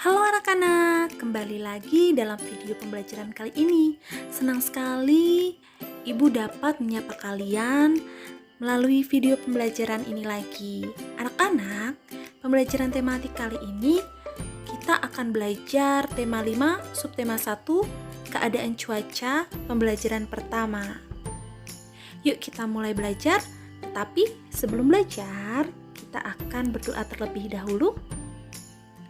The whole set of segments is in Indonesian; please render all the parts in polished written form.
Halo anak-anak, kembali lagi dalam video pembelajaran kali ini. Senang sekali Ibu dapat menyapa kalian melalui video pembelajaran ini lagi. Anak-anak, pembelajaran tematik kali ini kita akan belajar tema 5, subtema 1, keadaan cuaca, pembelajaran pertama. Yuk kita mulai belajar, tetapi sebelum belajar, kita akan berdoa terlebih dahulu.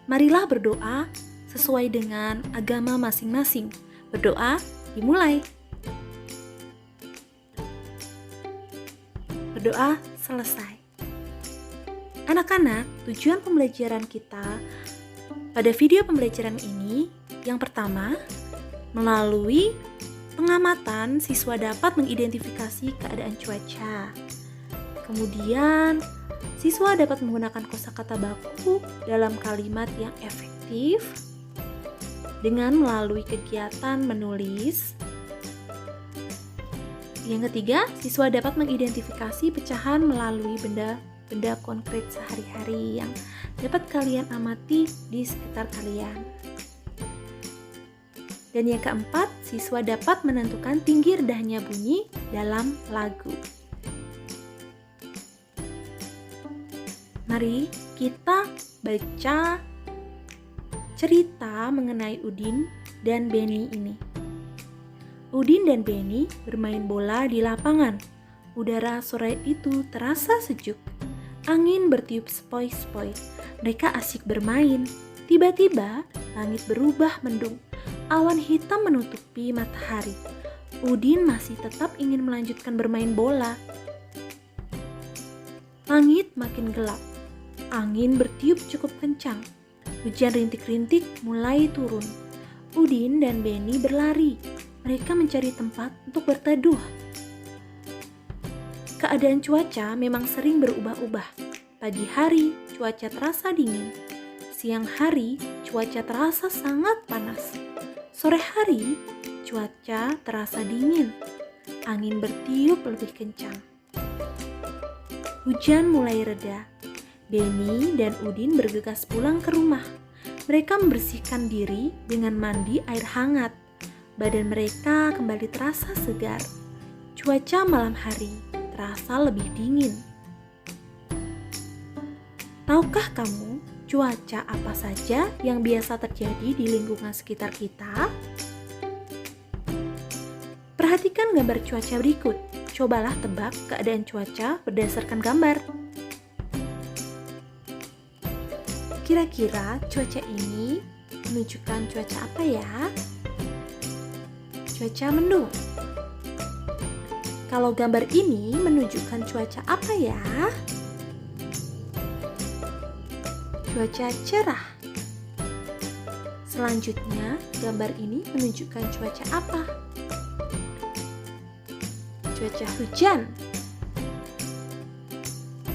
Marilah berdoa sesuai dengan agama masing-masing. Berdoa dimulai. Berdoa selesai. Anak-anak, tujuan pembelajaran kita pada video pembelajaran ini yang pertama, melalui pengamatan siswa dapat mengidentifikasi keadaan cuaca. Kemudian, siswa dapat menggunakan kosakata baku dalam kalimat yang efektif dengan melalui kegiatan menulis. Yang ketiga, siswa dapat mengidentifikasi pecahan melalui benda konkret sehari-hari yang dapat kalian amati di sekitar kalian. Dan yang keempat, siswa dapat menentukan tinggi rendahnya bunyi dalam lagu. Mari kita baca cerita mengenai Udin dan Beni ini. Udin dan Beni bermain bola di lapangan. Udara sore itu terasa sejuk. Angin bertiup sepoi-sepoi. Mereka asik bermain. Tiba-tiba langit berubah mendung. Awan hitam menutupi matahari. Udin masih tetap ingin melanjutkan bermain bola. Langit makin gelap. Angin bertiup cukup kencang. Hujan rintik-rintik mulai turun. Udin dan Beni berlari. Mereka mencari tempat untuk berteduh. Keadaan cuaca memang sering berubah-ubah. Pagi hari, cuaca terasa dingin. Siang hari, cuaca terasa sangat panas. Sore hari, cuaca terasa dingin. Angin bertiup lebih kencang. Hujan mulai reda. Beni dan Udin bergegas pulang ke rumah. Mereka membersihkan diri dengan mandi air hangat. Badan mereka kembali terasa segar. Cuaca malam hari terasa lebih dingin. Tahukah kamu cuaca apa saja yang biasa terjadi di lingkungan sekitar kita? Perhatikan gambar cuaca berikut. Cobalah tebak keadaan cuaca berdasarkan gambar. Kira-kira cuaca ini menunjukkan cuaca apa ya? Cuaca mendung. Kalau gambar ini menunjukkan cuaca apa ya? Cuaca cerah. Selanjutnya, gambar ini menunjukkan cuaca apa? Cuaca hujan.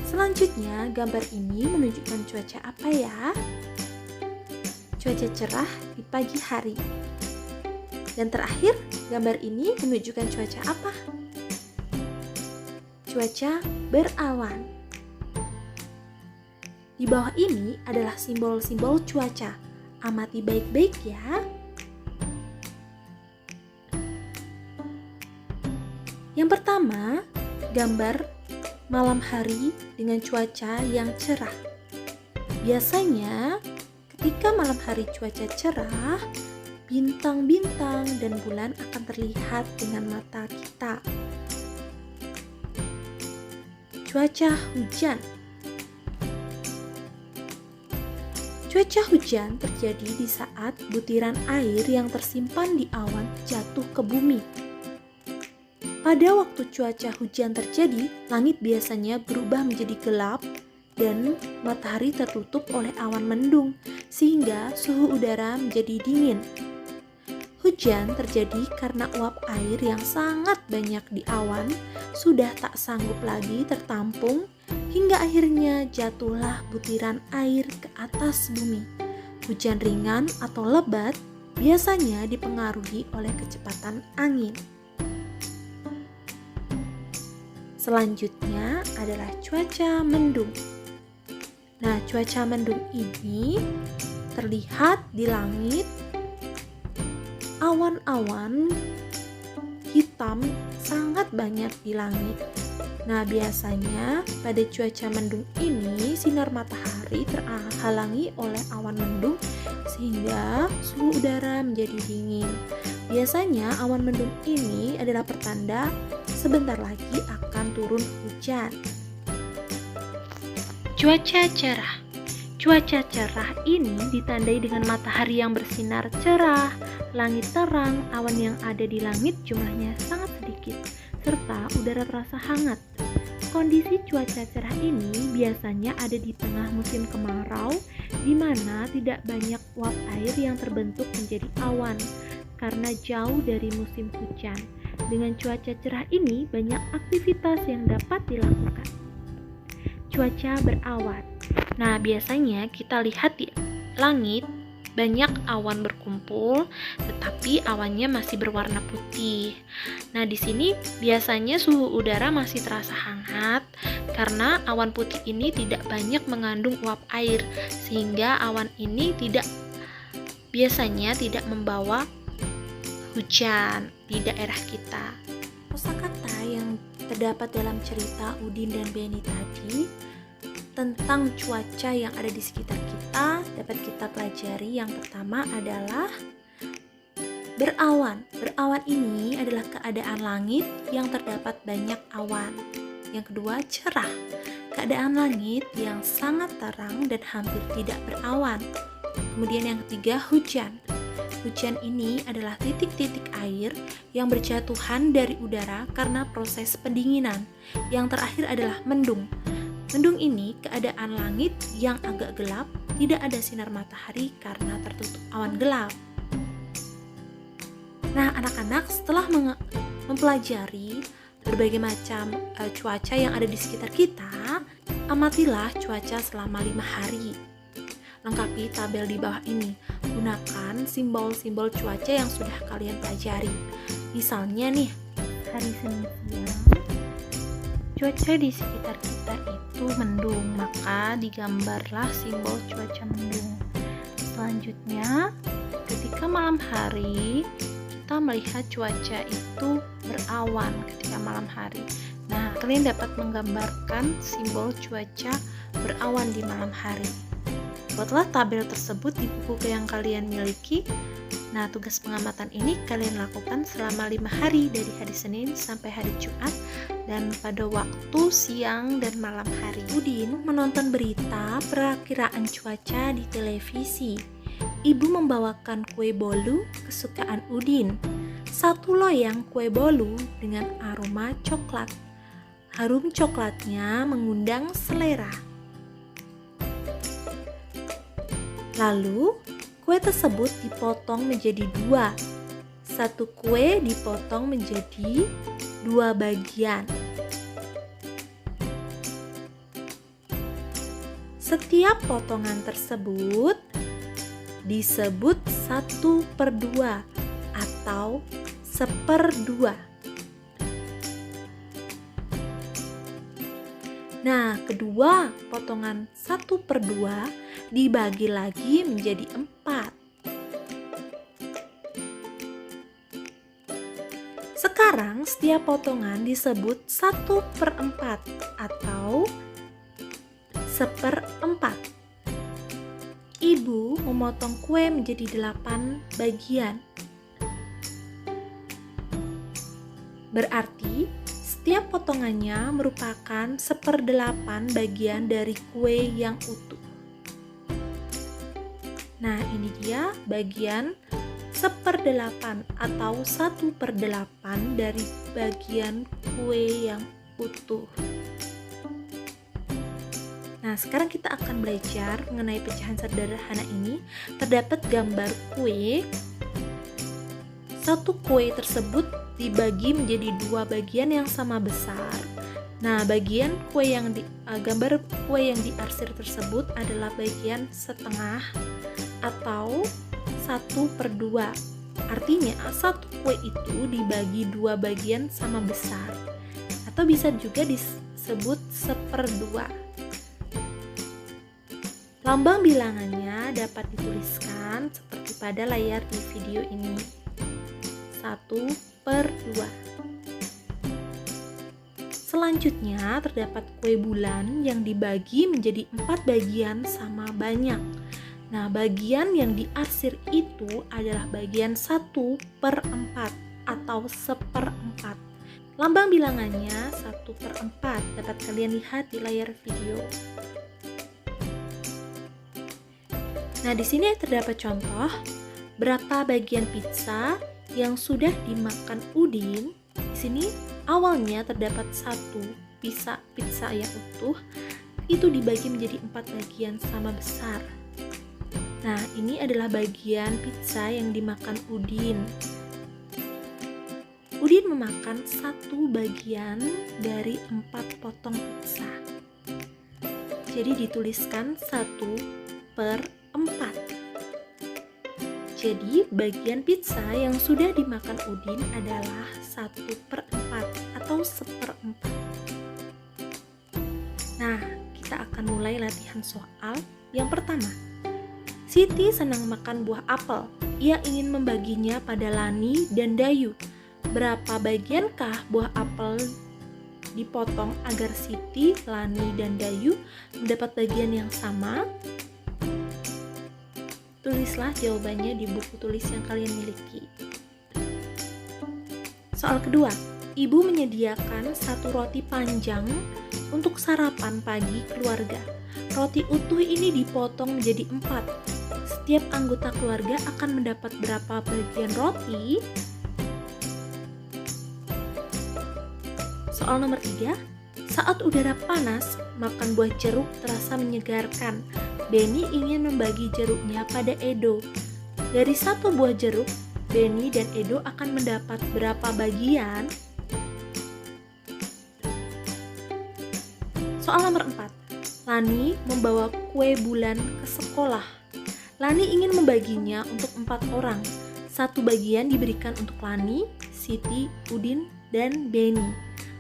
Selanjutnya, gambar ini menunjukkan cuaca apa ya? Cuaca cerah di pagi hari. Dan terakhir, gambar ini menunjukkan cuaca apa? Cuaca berawan. Di bawah ini adalah simbol-simbol cuaca. Amati baik-baik ya. Yang pertama, gambar malam hari dengan cuaca yang cerah. Biasanya, ketika malam hari cuaca cerah, bintang-bintang dan bulan akan terlihat dengan mata kita. Cuaca hujan. Cuaca hujan terjadi di saat butiran air yang tersimpan di awan jatuh ke bumi. Pada waktu cuaca hujan terjadi, langit biasanya berubah menjadi gelap dan matahari tertutup oleh awan mendung, sehingga suhu udara menjadi dingin. Hujan terjadi karena uap air yang sangat banyak di awan sudah tak sanggup lagi tertampung, hingga akhirnya jatuhlah butiran air ke atas bumi. Hujan ringan atau lebat biasanya dipengaruhi oleh kecepatan angin. Selanjutnya adalah cuaca mendung. Nah, cuaca mendung ini terlihat di langit awan-awan hitam sangat banyak di langit. Nah, biasanya pada cuaca mendung ini sinar matahari terhalangi oleh awan mendung sehingga suhu udara menjadi dingin. Biasanya awan mendung ini adalah pertanda sebentar lagi akan turun hujan. Cuaca cerah. Cuaca cerah ini ditandai dengan matahari yang bersinar cerah, langit terang, awan yang ada di langit jumlahnya sangat sedikit, serta udara terasa hangat. Kondisi cuaca cerah ini biasanya ada di tengah musim kemarau, di mana tidak banyak uap air yang terbentuk menjadi awan, karena jauh dari musim hujan. Dengan cuaca cerah ini, banyak aktivitas yang dapat dilakukan. Cuaca berawan. Nah, biasanya kita lihat di langit banyak awan berkumpul, tetapi awannya masih berwarna putih. Nah, di sini biasanya suhu udara masih terasa hangat karena awan putih ini tidak banyak mengandung uap air, sehingga awan ini biasanya tidak membawa hujan di daerah kita. Kosakata yang terdapat dalam cerita Udin dan Beni tadi tentang cuaca yang ada di sekitar kita dapat kita pelajari. Yang pertama adalah berawan. Berawan ini adalah keadaan langit yang terdapat banyak awan. Yang kedua, cerah. Keadaan langit yang sangat terang dan hampir tidak berawan. Kemudian yang ketiga, hujan. Hujan ini adalah titik-titik air yang berjatuhan dari udara karena proses pendinginan. Yang terakhir adalah mendung. Mendung ini keadaan langit yang agak gelap, tidak ada sinar matahari karena tertutup awan gelap. Nah, anak-anak setelah mempelajari berbagai macam cuaca yang ada di sekitar kita, amatilah cuaca selama 5 hari. Lengkapi tabel di bawah ini. Gunakan simbol-simbol cuaca yang sudah kalian pelajari. Misalnya nih, hari Senin siang, cuaca di sekitar kita itu mendung, maka digambarlah simbol cuaca mendung. Selanjutnya, ketika malam hari, kita melihat cuaca itu berawan ketika malam hari. Nah, kalian dapat menggambarkan simbol cuaca berawan di malam hari. Buatlah tabel tersebut di buku yang kalian miliki. Nah, tugas pengamatan ini kalian lakukan selama 5 hari dari hari Senin sampai hari Jumat dan pada waktu siang dan malam hari. Udin menonton berita perakiraan cuaca di televisi. Ibu membawakan kue bolu kesukaan Udin. 1 loyang kue bolu dengan aroma coklat. Harum coklatnya mengundang selera. Lalu, kue tersebut dipotong menjadi 2. 1 kue dipotong menjadi 2 bagian. Setiap potongan tersebut disebut 1/2 atau 1/2. Nah, kedua potongan 1/2 dibagi lagi menjadi 4. Sekarang setiap potongan disebut 1/4 atau 1/4. Ibu memotong kue menjadi 8 bagian. Berarti setiap potongannya merupakan 1/8 bagian dari kue yang utuh. Nah, ini dia bagian 1/8 atau 1/8 dari bagian kue yang utuh. Nah, sekarang kita akan belajar mengenai pecahan sederhana ini. Terdapat gambar kue. 1 kue tersebut dibagi menjadi 2 bagian yang sama besar. Nah, bagian kue yang gambar kue yang diarsir tersebut adalah bagian setengah atau 1/2. Artinya, 1 kue itu dibagi 2 bagian sama besar. Atau bisa juga disebut 1/2. Lambang bilangannya dapat dituliskan seperti pada layar di video ini. 1/2. Selanjutnya terdapat kue bulan yang dibagi menjadi 4 bagian sama banyak. Nah, bagian yang diarsir itu adalah bagian 1/4 atau 1/4. Lambang bilangannya 1/4, dapat kalian lihat di layar video. Nah, di sini terdapat contoh berapa bagian pizza yang sudah dimakan Udin. Di sini awalnya terdapat 1 pizza yang utuh, itu dibagi menjadi 4 bagian sama besar. Nah, ini adalah bagian pizza yang dimakan Udin. Udin memakan 1 bagian dari 4 potong pizza. Jadi dituliskan 1/4. Jadi bagian pizza yang sudah dimakan Udin adalah 1/4 atau 1/4. Nah, kita akan mulai latihan soal yang pertama. Siti senang makan buah apel. Ia ingin membaginya pada Lani dan Dayu. Berapa bagiankah buah apel dipotong agar Siti, Lani, dan Dayu mendapat bagian yang sama? Tulislah jawabannya di buku tulis yang kalian miliki. Soal kedua, ibu menyediakan 1 roti panjang untuk sarapan pagi keluarga. Roti utuh ini dipotong menjadi 4. Setiap anggota keluarga akan mendapat berapa bagian roti? Soal nomor 3, saat udara panas, makan buah jeruk terasa menyegarkan. Benny ingin membagi jeruknya pada Edo. Dari 1 buah jeruk, Benny dan Edo akan mendapat berapa bagian? Soal nomor 4. Lani membawa kue bulan ke sekolah. Lani ingin membaginya untuk 4 orang. 1 bagian diberikan untuk Lani, Siti, Udin, dan Benny.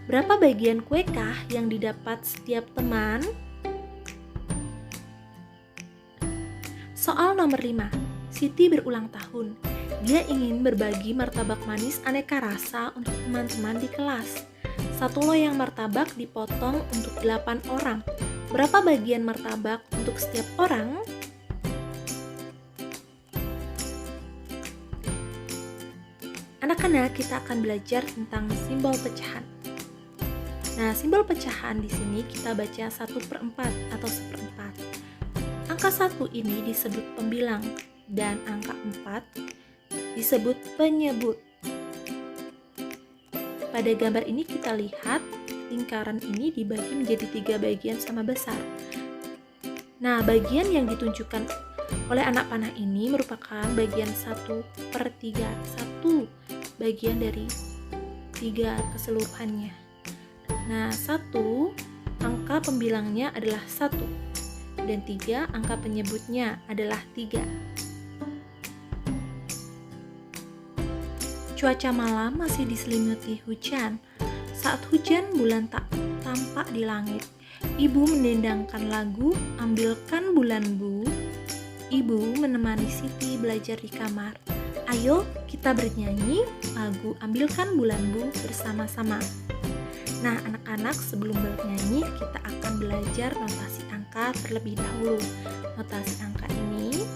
Berapa bagian kuekah yang didapat setiap teman? Soal nomor 5. Siti berulang tahun. Dia ingin berbagi martabak manis aneka rasa untuk teman-teman di kelas. 1 loyang martabak dipotong untuk 8 orang. Berapa bagian martabak untuk setiap orang? Anak-anak, kita akan belajar tentang simbol pecahan. Nah, simbol pecahan di sini kita baca 1/4 atau 1/4. Angka 1 ini disebut pembilang dan angka 4 disebut penyebut. Pada gambar ini kita lihat lingkaran ini dibagi menjadi 3 bagian sama besar. Nah, bagian yang ditunjukkan oleh anak panah ini merupakan bagian 1/3, 1 bagian dari 3 keseluruhannya. Nah, 1 angka pembilangnya adalah 1 dan 3 angka penyebutnya adalah 3. Cuaca malam masih diselimuti hujan. Saat hujan, bulan tak tampak di langit. Ibu mendendangkan lagu "Ambilkan Bulan Bu". Ibu menemani Siti belajar di kamar. Ayo kita bernyanyi lagu "Ambilkan Bulan Bu" bersama-sama. Nah, anak-anak, sebelum bernyanyi kita akan belajar notasi angka terlebih dahulu. Notasi angka ini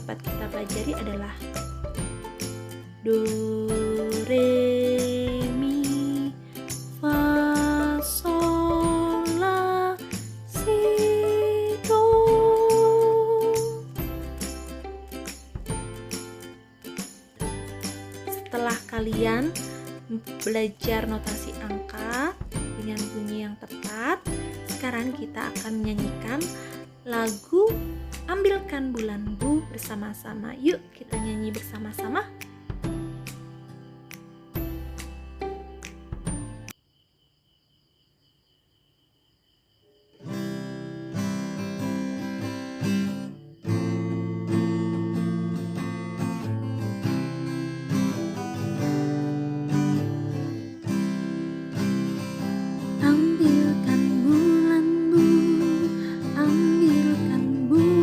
dapat kita pelajari adalah Do, Re, Mi, Fa, Sol, La, Si, Do. Setelah kalian belajar notasi angka dengan bunyi yang tepat, sekarang kita akan menyanyikan lagu "Ambilkan Bulan Bu" bersama-sama. Yuk kita nyanyi bersama-sama. Ambilkan bulan Bu, ambilkan bulan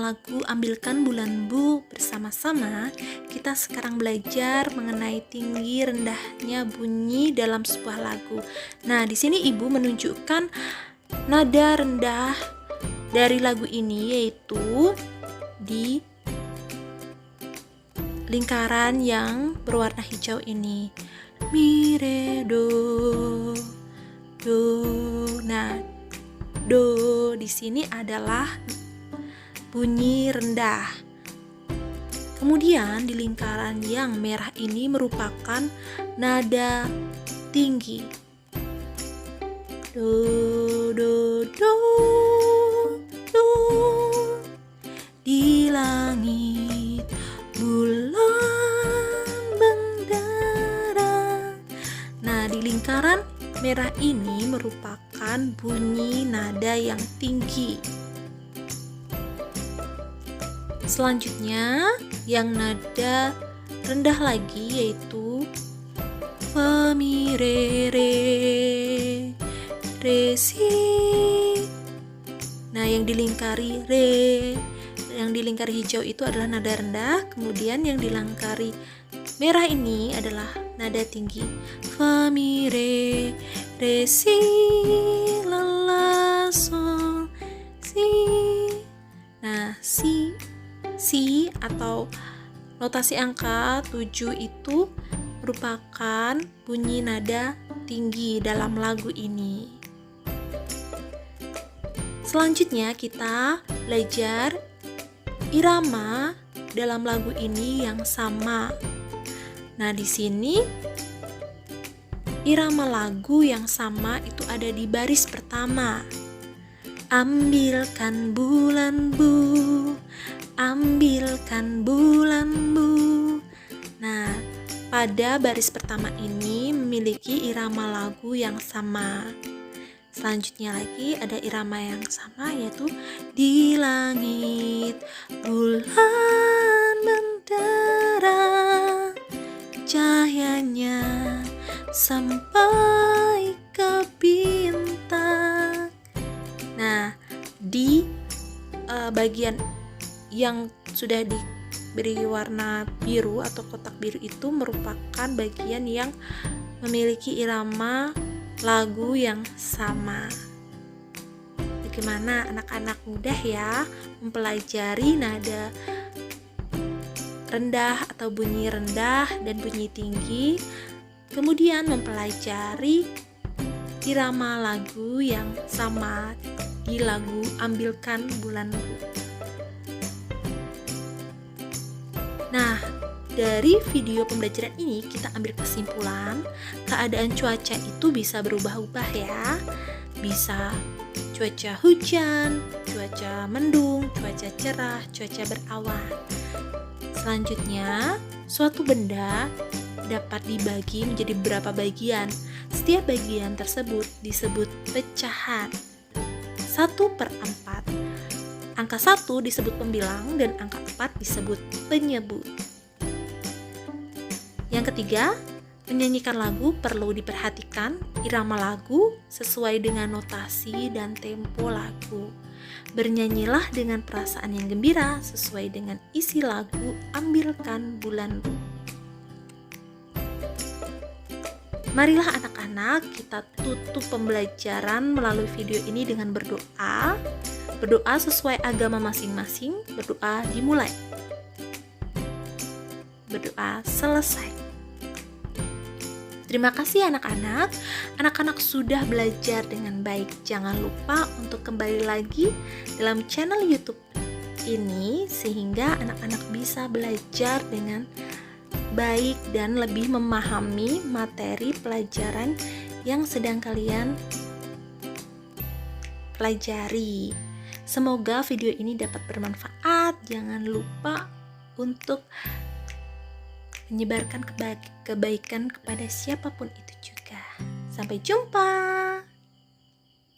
lagu Ambilkan Bulan-Bu bersama-sama, kita sekarang belajar mengenai tinggi rendahnya bunyi dalam sebuah lagu. Nah, di sini Ibu menunjukkan nada rendah dari lagu ini, yaitu di lingkaran yang berwarna hijau ini. Mi, re, do, do. Nah, do di sini adalah bunyi rendah. Kemudian di lingkaran yang merah ini merupakan nada tinggi. Do, do, do, do. Di langit bulan mendara. Nah, di lingkaran merah ini merupakan bunyi nada yang tinggi. Selanjutnya, yang nada rendah lagi yaitu fa, mi, re, re, si. Nah, yang dilingkari yang dilingkari hijau itu adalah nada rendah, kemudian yang dilingkari merah ini adalah nada tinggi. Fa, mi, re, si, la, la, sol, si. Nah, si atau notasi angka 7 itu merupakan bunyi nada tinggi dalam lagu ini. Selanjutnya kita belajar irama dalam lagu ini yang sama. Nah, di sini irama lagu yang sama itu ada di baris pertama. Ambilkan bulan-Bu, ambilkan bulan-Bu. Nah, pada baris pertama ini memiliki irama lagu yang sama. Selanjutnya lagi ada irama yang sama, yaitu di langit bulan mendara, cahayanya sampai ke bintang. Nah, di bagian yang sudah diberi warna biru atau kotak biru itu merupakan bagian yang memiliki irama lagu yang sama. Bagaimana anak-anak mudah ya mempelajari nada rendah atau bunyi rendah dan bunyi tinggi, kemudian mempelajari irama lagu yang sama di lagu Ambilkan Bulan-Bu. Nah, dari video pembelajaran ini kita ambil kesimpulan keadaan cuaca itu bisa berubah-ubah ya. Bisa cuaca hujan, cuaca mendung, cuaca cerah, cuaca berawan. Selanjutnya, suatu benda dapat dibagi menjadi beberapa bagian. Setiap bagian tersebut disebut pecahan. 1/4. Angka 1 disebut pembilang dan angka 4 disebut penyebut. Yang ketiga, menyanyikan lagu perlu diperhatikan irama lagu sesuai dengan notasi dan tempo lagu. Bernyanyilah dengan perasaan yang gembira sesuai dengan isi lagu Ambilkan Bulan-Bu. Marilah anak-anak kita tutup pembelajaran melalui video ini dengan berdoa. Berdoa sesuai agama masing-masing. Berdoa dimulai. Berdoa selesai. Terima kasih anak-anak. Anak-anak sudah belajar dengan baik. Jangan lupa untuk kembali lagi dalam channel YouTube ini sehingga anak-anak bisa belajar dengan baik dan lebih memahami materi pelajaran yang sedang kalian pelajari. Semoga video ini dapat bermanfaat. Jangan lupa untuk menyebarkan kebaikan kepada siapapun itu juga. Sampai jumpa.